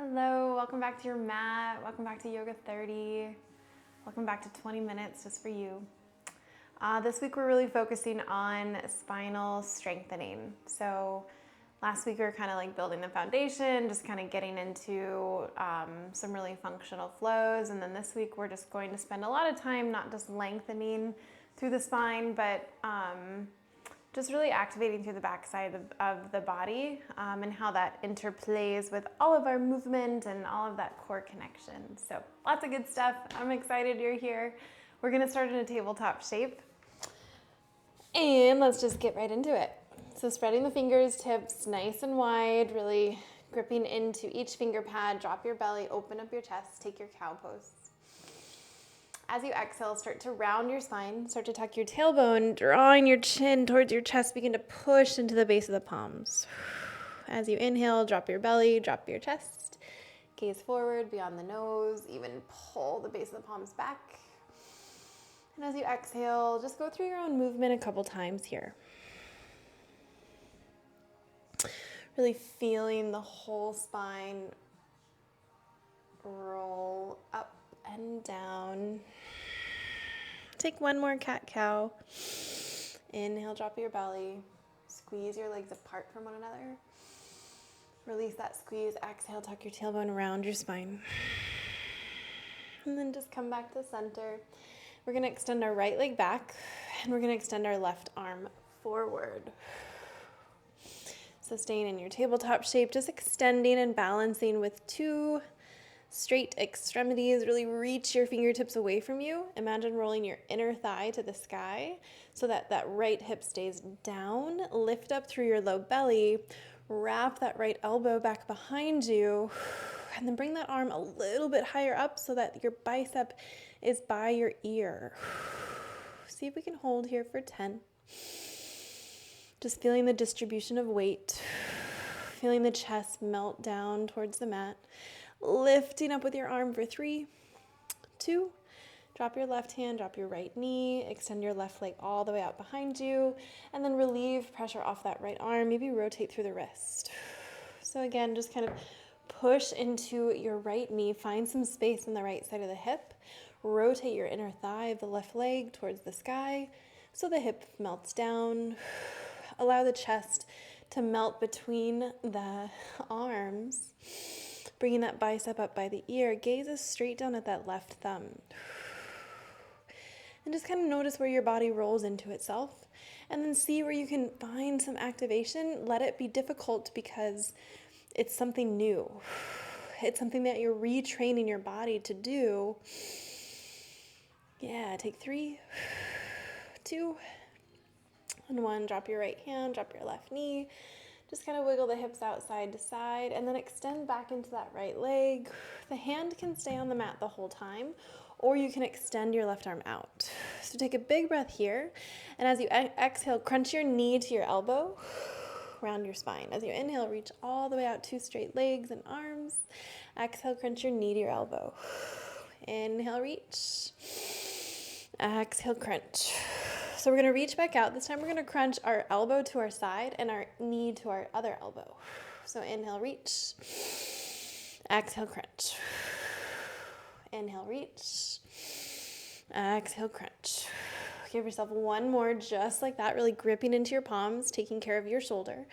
Hello, welcome back to your mat. Welcome back to YOGA30. Welcome back to 20 minutes just for you. This week we're really focusing on spinal strengthening. So last week we were kind of like building the foundation, just kind of getting into some really functional flows. And then this week we're just going to spend a lot of time not just lengthening through the spine, but just really activating through the backside of the body and how that interplays with all of our movement and all of that core connection. So lots of good stuff. I'm excited you're here. We're gonna start in a tabletop shape. And let's just get right into it. So spreading the fingers, tips nice and wide, really gripping into each finger pad, drop your belly, open up your chest, take your cow pose. As you exhale, start to round your spine, start to tuck your tailbone, drawing your chin towards your chest, begin to push into the base of the palms. As you inhale, drop your belly, drop your chest, gaze forward beyond the nose, even pull the base of the palms back. And as you exhale, just go through your own movement a couple times here. Really feeling the whole spine roll up and down. Take one more cat-cow. Inhale, drop your belly. Squeeze your legs apart from one another. Release that squeeze. Exhale, tuck your tailbone around your spine. And then just come back to center. We're going to extend our right leg back, and we're going to extend our left arm forward. So staying in your tabletop shape, just extending and balancing with two straight extremities. Really reach your fingertips away from you. Imagine rolling your inner thigh to the sky so that that right hip stays down. Lift up through your low belly. Wrap that right elbow back behind you. And then bring that arm a little bit higher up so that your bicep is by your ear. See if we can hold here for 10. Just feeling the distribution of weight. Feeling the chest melt down towards the mat. Lifting up with your arm for 3, 2, drop your left hand, drop your right knee, extend your left leg all the way out behind you, and then relieve pressure off that right arm, maybe rotate through the wrist. So again, just kind of push into your right knee, find some space on the right side of the hip, rotate your inner thigh of the left leg towards the sky so the hip melts down. Allow the chest to melt between the arms. Bringing that bicep up by the ear, gazes straight down at that left thumb. And just kind of notice where your body rolls into itself. And then see where you can find some activation. Let it be difficult because it's something new. It's something that you're retraining your body to do. Yeah, take 3, 2, and 1. Drop your right hand, drop your left knee. Just kind of wiggle the hips out side to side and then extend back into that right leg. The hand can stay on the mat the whole time, or you can extend your left arm out. So take a big breath here. And as you exhale, crunch your knee to your elbow, round your spine. As you inhale, reach all the way out, 2 straight legs and arms. Exhale, crunch your knee to your elbow. Inhale, reach. Exhale, crunch. So we're going to reach back out. This time we're going to crunch our elbow to our side and our knee to our other elbow. So inhale, reach. Exhale, crunch. Inhale, reach. Exhale, crunch. Give yourself one more just like that, really gripping into your palms, taking care of your shoulder.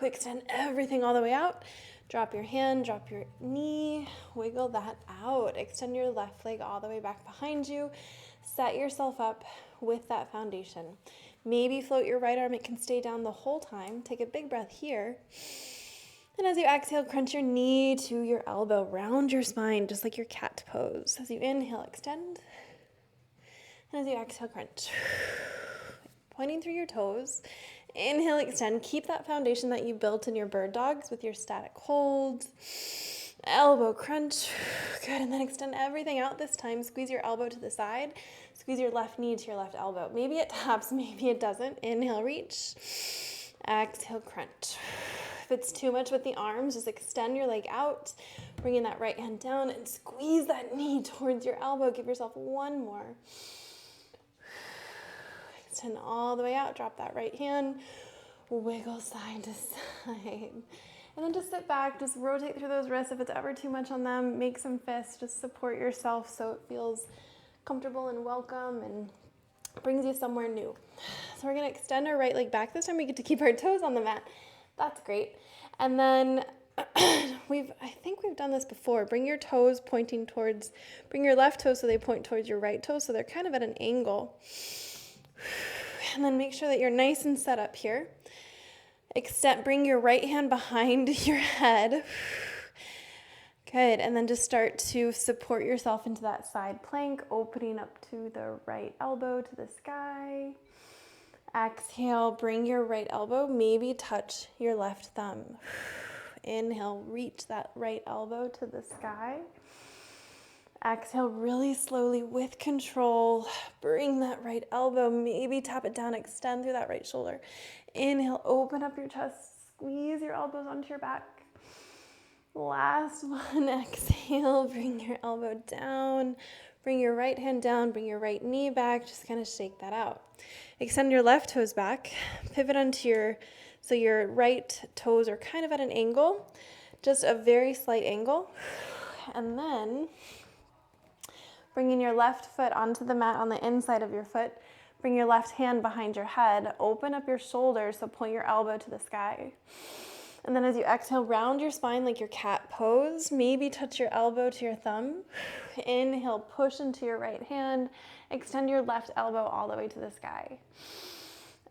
Extend everything all the way out. Drop your hand, drop your knee, wiggle that out. Extend your left leg all the way back behind you. Set yourself up with that foundation. Maybe float your right arm. It can stay down the whole time. Take a big breath here. And as you exhale, crunch your knee to your elbow. Round your spine, just like your cat pose. As you inhale, extend. And as you exhale, crunch. Pointing through your toes. Inhale, extend. Keep that foundation that you built in your bird dogs with your static holds. Elbow crunch. Good. And then extend everything out this time. Squeeze your elbow to the side. Squeeze your left knee to your left elbow. Maybe it taps, maybe it doesn't. Inhale, reach. Exhale, crunch. If it's too much with the arms, just extend your leg out. Bring in that right hand down and squeeze that knee towards your elbow. Give yourself one more. Extend all the way out. Drop that right hand. Wiggle side to side. And then just sit back, just rotate through those wrists. If it's ever too much on them, make some fists, just support yourself so it feels comfortable and welcome and brings you somewhere new. So we're gonna extend our right leg back. This time we get to keep our toes on the mat. That's great. And then I think we've done this before. Bring your toes pointing towards, bring your left toes so they point towards your right toes, so they're kind of at an angle. And then make sure that you're nice and set up here. Bring your right hand behind your head. Good, and then just start to support yourself into that side plank, opening up to the right elbow to the sky. Exhale, bring your right elbow, maybe touch your left thumb. Inhale, reach that right elbow to the sky. Exhale, really slowly with control, bring that right elbow, maybe tap it down, extend through that right shoulder. Inhale, open up your chest, squeeze your elbows onto your back. Last one, exhale, bring your elbow down, bring your right hand down, bring your right knee back, just kind of shake that out. Extend your left toes back, pivot onto so your right toes are kind of at an angle, just a very slight angle. And then bringing your left foot onto the mat on the inside of your foot, bring your left hand behind your head, open up your shoulders, so point your elbow to the sky. And then as you exhale, round your spine like your cat pose, maybe touch your elbow to your thumb. Inhale, push into your right hand, extend your left elbow all the way to the sky.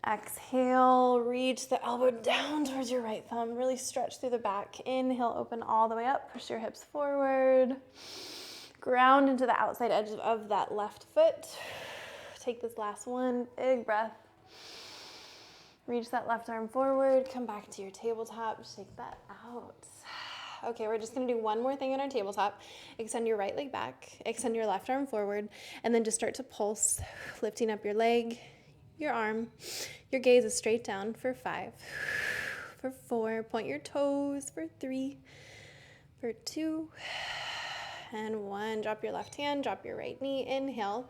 Exhale, reach the elbow down towards your right thumb, really stretch through the back. Inhale, open all the way up, push your hips forward. Ground into the outside edge of that left foot. Take this last one, big breath. Reach that left arm forward, come back to your tabletop, shake that out. Okay, we're just gonna do one more thing on our tabletop. Extend your right leg back, extend your left arm forward, and then just start to pulse, lifting up your leg, your arm. Your gaze is straight down for 5, for 4, point your toes for 3, for 2, and 1. Drop your left hand, drop your right knee, inhale,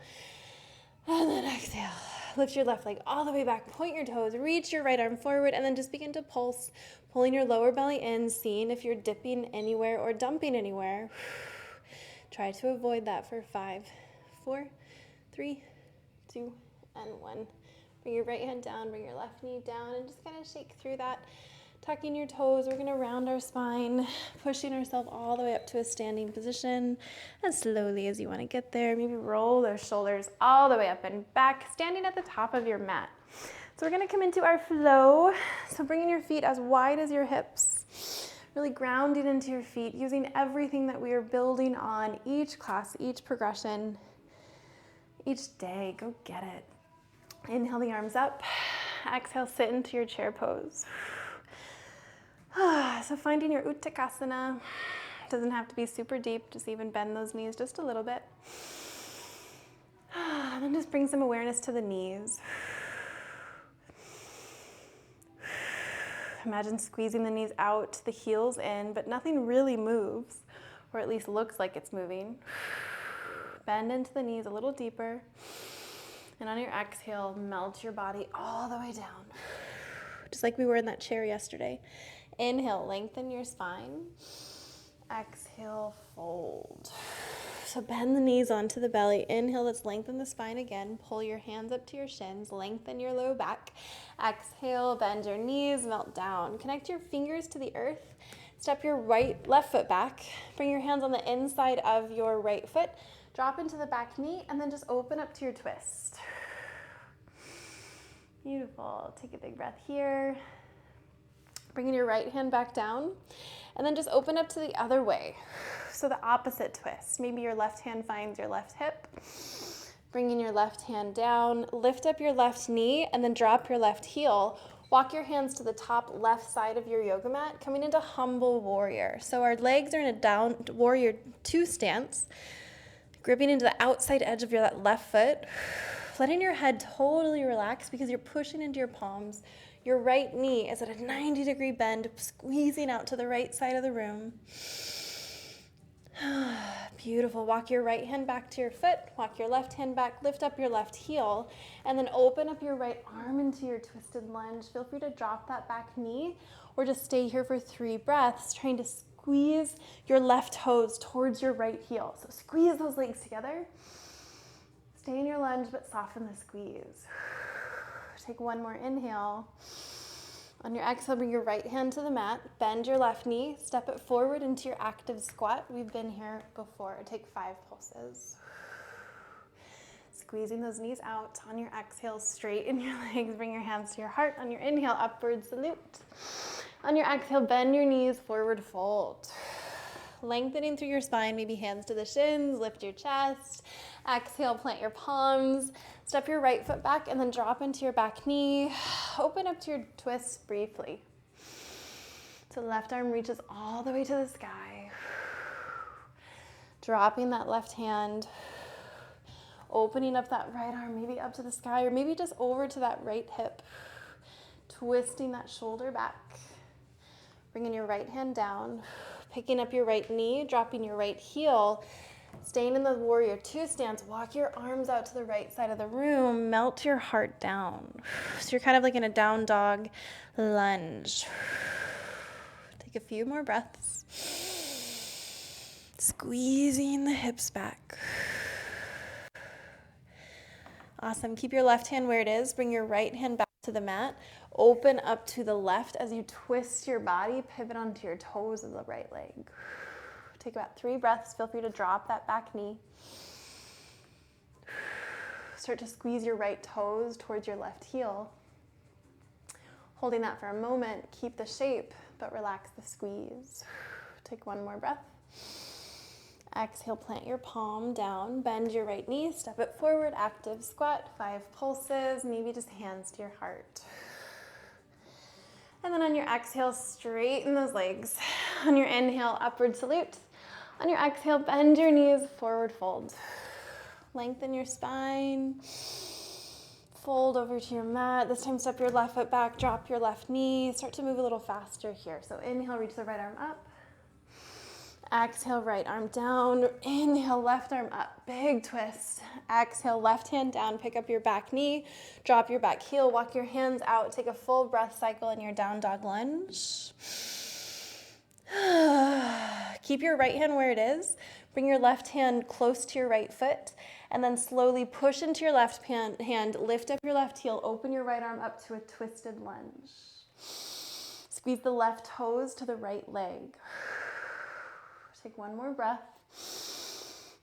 and then exhale. Lift your left leg all the way back, point your toes, reach your right arm forward, and then just begin to pulse, pulling your lower belly in, seeing if you're dipping anywhere or dumping anywhere. Try to avoid that for 5, 4, 3, 2, and 1. Bring your right hand down, bring your left knee down, and just kind of shake through that. Tucking your toes, we're gonna round our spine, pushing ourselves all the way up to a standing position. And slowly as you wanna get there, maybe roll those shoulders all the way up and back, standing at the top of your mat. So we're gonna come into our flow. So bringing your feet as wide as your hips, really grounding into your feet, using everything that we are building on each class, each progression, each day. Go get it. Inhale the arms up. Exhale, sit into your chair pose. So finding your Uttakasana, doesn't have to be super deep, just even bend those knees just a little bit. And then just bring some awareness to the knees. Imagine squeezing the knees out, the heels in, but nothing really moves, or at least looks like it's moving. Bend into the knees a little deeper. And on your exhale, melt your body all the way down. Just like we were in that chair yesterday. Inhale, lengthen your spine. Exhale, fold. So bend the knees onto the belly. Inhale, let's lengthen the spine again. Pull your hands up to your shins. Lengthen your low back. Exhale, bend your knees, melt down. Connect your fingers to the earth. Step your left foot back. Bring your hands on the inside of your right foot. Drop into the back knee and then just open up to your twist. Beautiful. Take a big breath here. Bringing your right hand back down and then just open up to the other way. So the opposite twist. Maybe your left hand finds your left hip. Bringing your left hand down, lift up your left knee and then drop your left heel. Walk your hands to the top left side of your yoga mat, coming into humble warrior. So our legs are in a down warrior 2 stance, gripping into the outside edge of that left foot, letting your head totally relax because you're pushing into your palms. Your right knee is at a 90-degree bend, squeezing out to the right side of the room. Beautiful. Walk your right hand back to your foot. Walk your left hand back. Lift up your left heel. And then open up your right arm into your twisted lunge. Feel free to drop that back knee or just stay here for 3 breaths, trying to squeeze your left toes towards your right heel. So squeeze those legs together. Stay in your lunge, but soften the squeeze. Take one more inhale. On your exhale, bring your right hand to the mat, bend your left knee, step it forward into your active squat. We've been here before. Take 5 pulses. Squeezing those knees out. On your exhale, straighten your legs, bring your hands to your heart. On your inhale, upward salute. On your exhale, bend your knees, forward fold. Lengthening through your spine, maybe hands to the shins, lift your chest. Exhale, plant your palms. Step your right foot back and then drop into your back knee. Open up to your twists briefly. So left arm reaches all the way to the sky. Dropping that left hand. Opening up that right arm, maybe up to the sky or maybe just over to that right hip. Twisting that shoulder back. Bringing your right hand down. Picking up your right knee, dropping your right heel. Staying in the warrior 2 stance, walk your arms out to the right side of the room, melt your heart down. So you're kind of like in a down dog lunge. Take a few more breaths. Squeezing the hips back. Awesome. Keep your left hand where it is. Bring your right hand back to the mat. Open up to the left as you twist your body. Pivot onto your toes of the right leg. Take about 3 breaths. Feel free to drop that back knee. Start to squeeze your right toes towards your left heel. Holding that for a moment. Keep the shape, but relax the squeeze. Take 1 more breath. Exhale, plant your palm down. Bend your right knee. Step it forward. Active squat. 5 pulses. Maybe just hands to your heart. And then on your exhale, straighten those legs. On your inhale, upward salute. On your exhale, bend your knees, forward fold. Lengthen your spine. Fold over to your mat. This time, step your left foot back, drop your left knee. Start to move a little faster here. So inhale, reach the right arm up. Exhale, right arm down. Inhale, left arm up. Big twist. Exhale, left hand down. Pick up your back knee. Drop your back heel. Walk your hands out. Take a full breath cycle in your down dog lunge. Keep your right hand where it is. Bring your left hand close to your right foot. And then slowly push into your left hand. Lift up your left heel. Open your right arm up to a twisted lunge. Squeeze the left toes to the right leg. Take 1 more breath.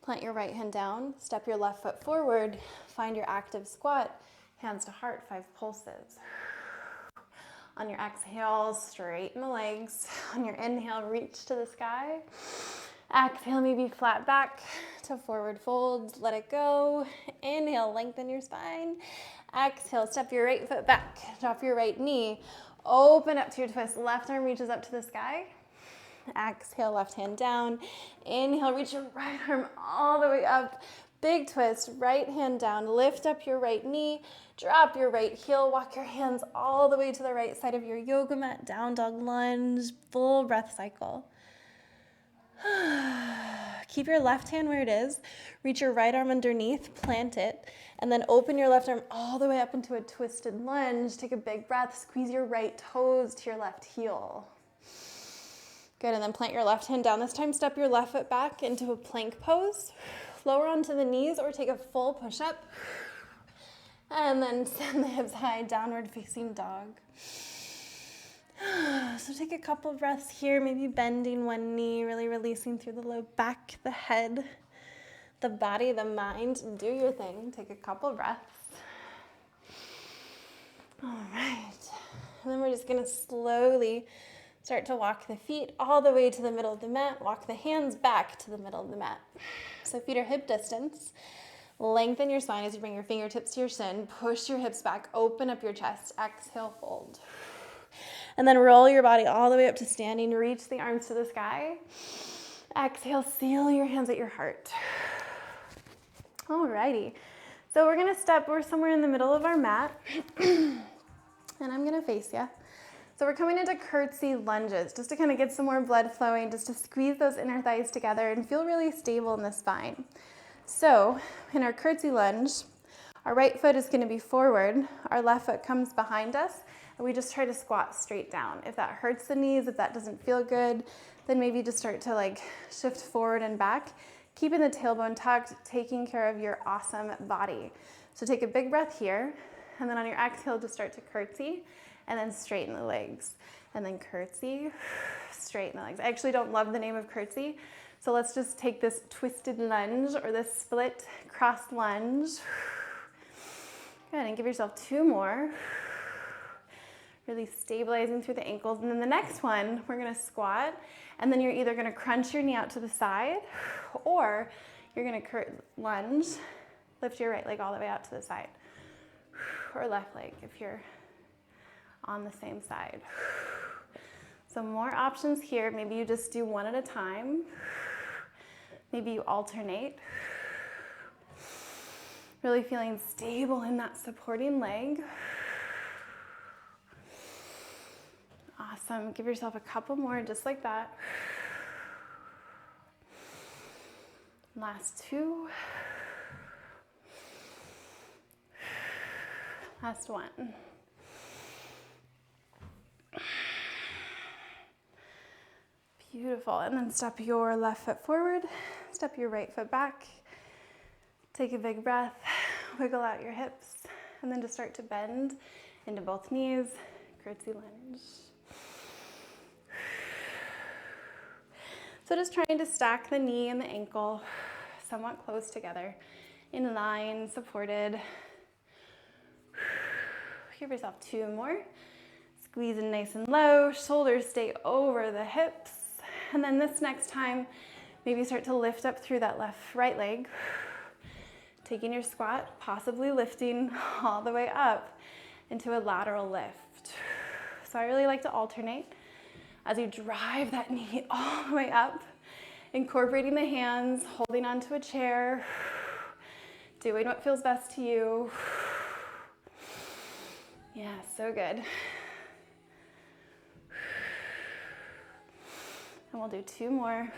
Plant your right hand down. Step your left foot forward. Find your active squat. Hands to heart, 5 pulses. On your exhale, straighten the legs. On your inhale, reach to the sky. Exhale, maybe flat back to forward fold. Let it go. Inhale, lengthen your spine. Exhale, step your right foot back. Drop your right knee. Open up to your twist. Left arm reaches up to the sky. Exhale, left hand down. Inhale, reach your right arm all the way up. Big twist, right hand down. Lift up your right knee. Drop your right heel. Walk your hands all the way to the right side of your yoga mat. Down dog lunge. Full breath cycle. Keep your left hand where it is. Reach your right arm underneath. Plant it. And then open your left arm all the way up into a twisted lunge. Take a big breath. Squeeze your right toes to your left heel. Good, and then plant your left hand down. This time, step your left foot back into a plank pose. Lower onto the knees or take a full push-up. And then send the hips high, downward facing dog. So take a couple breaths here, maybe bending one knee, really releasing through the low back, the head, the body, the mind. Do your thing. Take a couple breaths. All right. And then we're just going to slowly start to walk the feet all the way to the middle of the mat. Walk the hands back to the middle of the mat. So feet are hip distance. Lengthen your spine as you bring your fingertips to your shin. Push your hips back. Open up your chest. Exhale, fold. And then roll your body all the way up to standing. Reach the arms to the sky. Exhale, seal your hands at your heart. Alrighty. So we're going to we're somewhere in the middle of our mat. And I'm going to face you. So we're coming into curtsy lunges, just to kind of get some more blood flowing, just to squeeze those inner thighs together and feel really stable in the spine. So in our curtsy lunge, our right foot is going to be forward, our left foot comes behind us, and we just try to squat straight down. If that hurts the knees, if that doesn't feel good, then maybe just start to like shift forward and back, keeping the tailbone tucked, taking care of your awesome body. So take a big breath here, and then on your exhale, just start to curtsy, and then straighten the legs. And then curtsy, straighten the legs. I actually don't love the name of curtsy, so let's just take this twisted lunge or this split cross lunge. Good, and give yourself 2 more. Really stabilizing through the ankles. And then the next one, we're gonna squat, and then you're either gonna crunch your knee out to the side, or you're gonna lunge, lift your right leg all the way out to the side, or left leg if you're on the same side. So more options here. Maybe you just do one at a time. Maybe you alternate. Really feeling stable in that supporting leg. Awesome. Give yourself a couple more just like that. Last 2. Last 1. Beautiful. And then step your left foot forward, step your right foot back. Take a big breath, wiggle out your hips, and then just start to bend into both knees, curtsy lunge. So just trying to stack the knee and the ankle somewhat close together, in line, supported. Give yourself 2 more. Squeeze in nice and low, shoulders stay over the hips. And then this next time, maybe start to lift up through that right leg. Taking your squat, possibly lifting all the way up into a lateral lift. So I really like to alternate as you drive that knee all the way up, incorporating the hands, holding onto a chair, doing what feels best to you. Yeah, so good. And we'll do 2 more.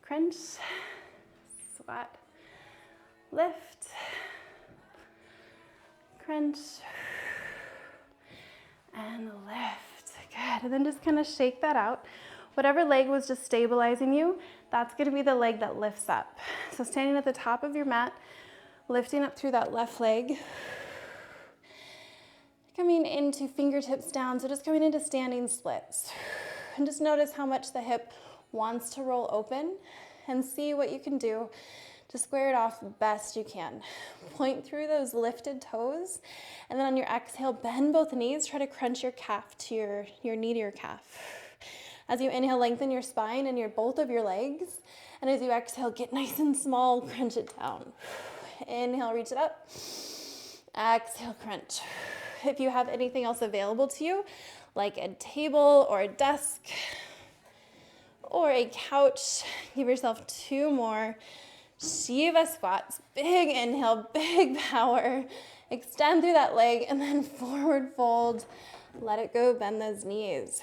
Crunch, squat, lift, crunch, and lift. Good, and then just kind of shake that out. Whatever leg was just stabilizing you, that's gonna be the leg that lifts up. So standing at the top of your mat, lifting up through that left leg, coming into fingertips down, so just coming into standing splits. And just notice how much the hip wants to roll open, and see what you can do to square it off best you can. Point through those lifted toes, and then on your exhale, bend both knees, try to crunch your calf to your knee to your calf. As you inhale, lengthen your spine and both of your legs, and as you exhale, get nice and small, crunch it down. Inhale, reach it up. Exhale, crunch. If you have anything else available to you, like a table or a desk or a couch, give yourself 2 more. Shiva squats, big inhale, big power. Extend through that leg and then forward fold. Let it go, bend those knees.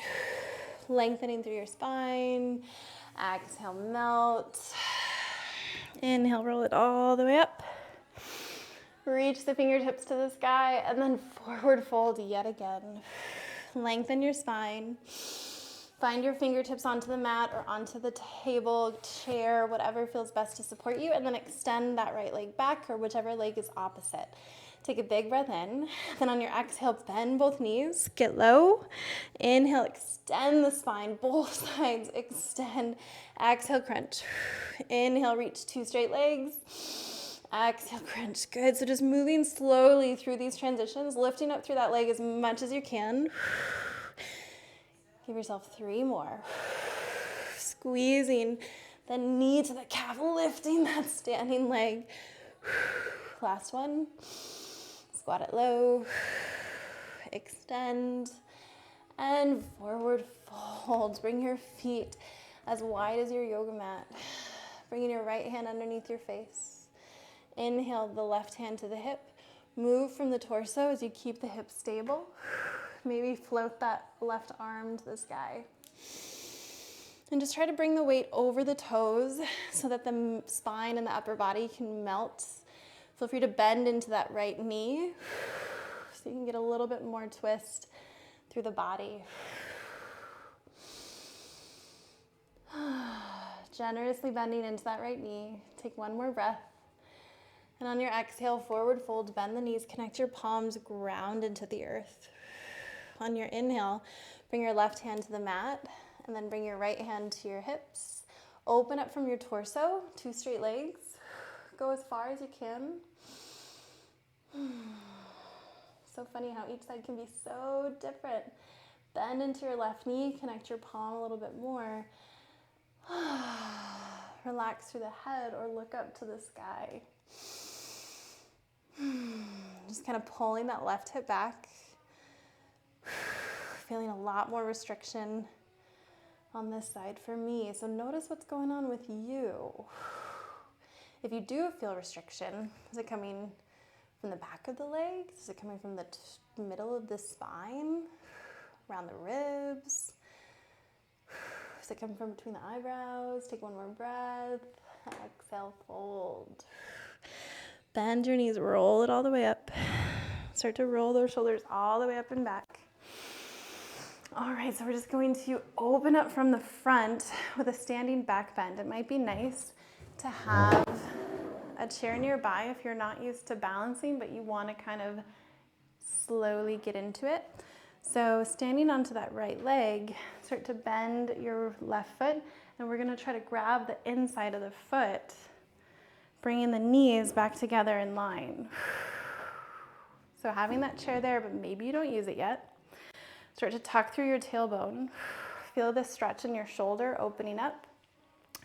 Lengthening through your spine. Exhale, melt. Inhale, roll it all the way up. Reach the fingertips to the sky and then forward fold yet again. Lengthen your spine. Find your fingertips onto the mat or onto the table, chair, whatever feels best to support you, and then extend that right leg back or whichever leg is opposite. Take a big breath in. Then on your exhale, bend both knees, get low. Inhale, extend the spine, both sides, extend. Exhale, crunch. Inhale, reach 2 straight legs. Exhale, crunch. Good. So just moving slowly through these transitions, lifting up through that leg as much as you can. Give yourself 3 more. Squeezing the knee to the calf, lifting that standing leg. Last one. Squat it low. Extend. And forward fold. Bring your feet as wide as your yoga mat. Bringing your right hand underneath your face. Inhale the left hand to the hip. Move from the torso as you keep the hips stable. Maybe float that left arm to the sky. And just try to bring the weight over the toes so that the spine and the upper body can melt. Feel free to bend into that right knee so you can get a little bit more twist through the body. Generously bending into that right knee. Take one more breath. And on your exhale, forward fold, bend the knees, connect your palms, ground into the earth. On your inhale, bring your left hand to the mat, and then bring your right hand to your hips. Open up from your torso, 2 straight legs. Go as far as you can. So funny how each side can be so different. Bend into your left knee, connect your palm a little bit more. Relax through the head or look up to the sky. Just kind of pulling that left hip back. Feeling a lot more restriction on this side for me. So notice what's going on with you. If you do feel restriction, is it coming from the back of the legs? Is it coming from the middle of the spine? Around the ribs? Is it coming from between the eyebrows? Take one more breath. Exhale, fold. Bend your knees, roll it all the way up. Start to roll those shoulders all the way up and back. All right, so we're just going to open up from the front with a standing back bend. It might be nice to have a chair nearby if you're not used to balancing, but you want to kind of slowly get into it. So standing onto that right leg, start to bend your left foot, and we're going to try to grab the inside of the foot, bringing the knees back together in line. So having that chair there, but maybe you don't use it yet. Start to tuck through your tailbone. Feel the stretch in your shoulder opening up.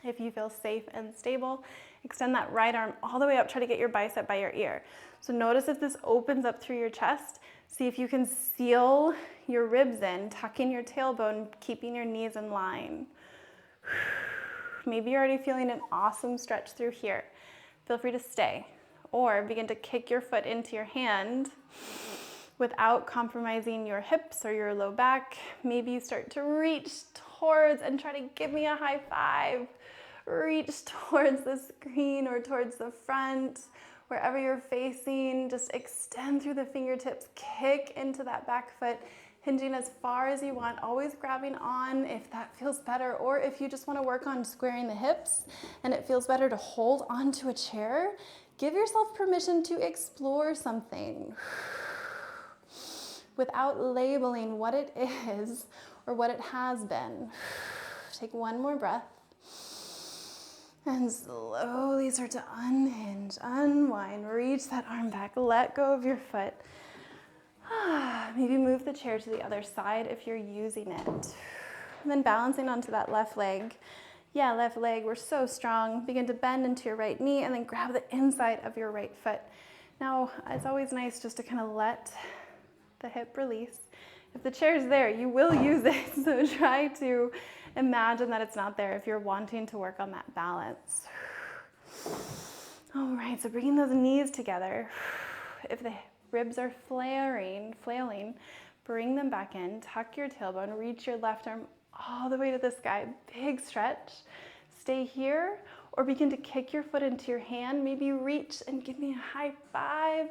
If you feel safe and stable, extend that right arm all the way up. Try to get your bicep by your ear. So notice if this opens up through your chest. See if you can seal your ribs in, tucking your tailbone, keeping your knees in line. Maybe you're already feeling an awesome stretch through here. Feel free to stay. Or begin to kick your foot into your hand without compromising your hips or your low back. Maybe you start to reach towards and try to give me a high five. Reach towards the screen or towards the front, wherever you're facing. Just extend through the fingertips, kick into that back foot, hinging as far as you want, always grabbing on if that feels better, or if you just want to work on squaring the hips and it feels better to hold onto a chair, give yourself permission to explore something without labeling what it is or what it has been. Take one more breath and slowly start to unhinge, unwind, reach that arm back, let go of your foot. Maybe move the chair to the other side if you're using it. And then balancing onto that left leg. Yeah, left leg, we're so strong. Begin to bend into your right knee and then grab the inside of your right foot. Now, it's always nice just to kind of let the hip release. If the chair's there, you will use it, so try to imagine that it's not there if you're wanting to work on that balance. All right, so bringing those knees together. If the ribs are flailing, bring them back in, tuck your tailbone, reach your left arm all the way to the sky, big stretch. Stay here, or begin to kick your foot into your hand. Maybe reach and give me a high five,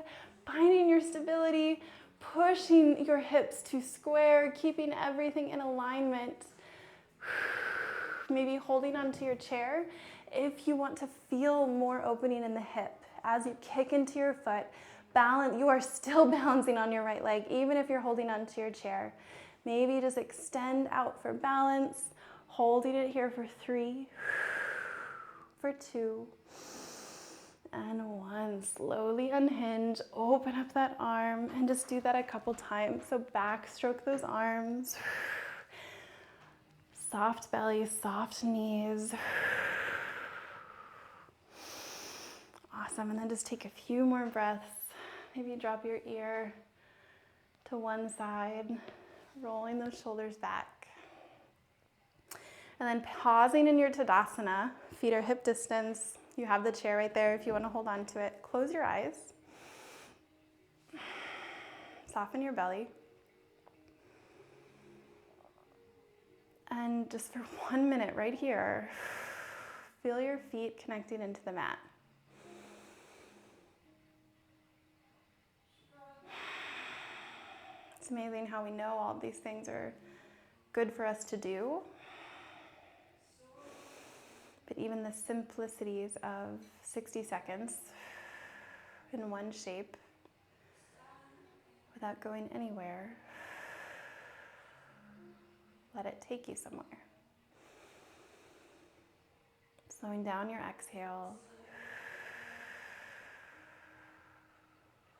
finding your stability, pushing your hips to square, keeping everything in alignment. Maybe holding onto your chair if you want to feel more opening in the hip. As you kick into your foot, balance, you are still balancing on your right leg, even if you're holding onto your chair. Maybe just extend out for balance, holding it here for 3, for 2, and 1. Slowly unhinge, open up that arm, and just do that a couple times. So backstroke those arms. Soft belly, soft knees. Awesome, and then just take a few more breaths. Maybe drop your ear to one side, rolling those shoulders back. And then pausing in your Tadasana, feet are hip distance. You have the chair right there if you want to hold on to it. Close your eyes. Soften your belly. just for 1 minute right here, feel your feet connecting into the mat. It's amazing how we know all these things are good for us to do. But even the simplicities of 60 seconds in one shape without going anywhere, let it take you somewhere. Slowing down your exhale.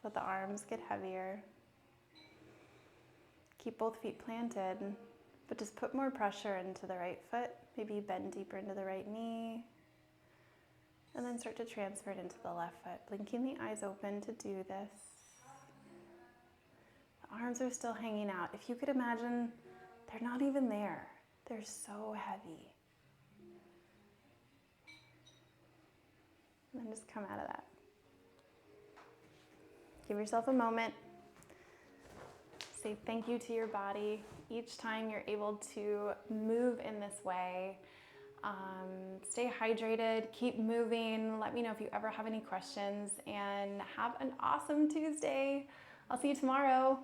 Let the arms get heavier. Keep both feet planted, but just put more pressure into the right foot. Maybe bend deeper into the right knee. And then start to transfer it into the left foot. Blinking the eyes open to do this. The arms are still hanging out. If you could imagine, they're not even there. They're so heavy. And then just come out of that. Give yourself a moment. Say thank you to your body each time you're able to move in this way. Stay hydrated, keep moving. Let me know if you ever have any questions, and have an awesome Tuesday. I'll see you tomorrow.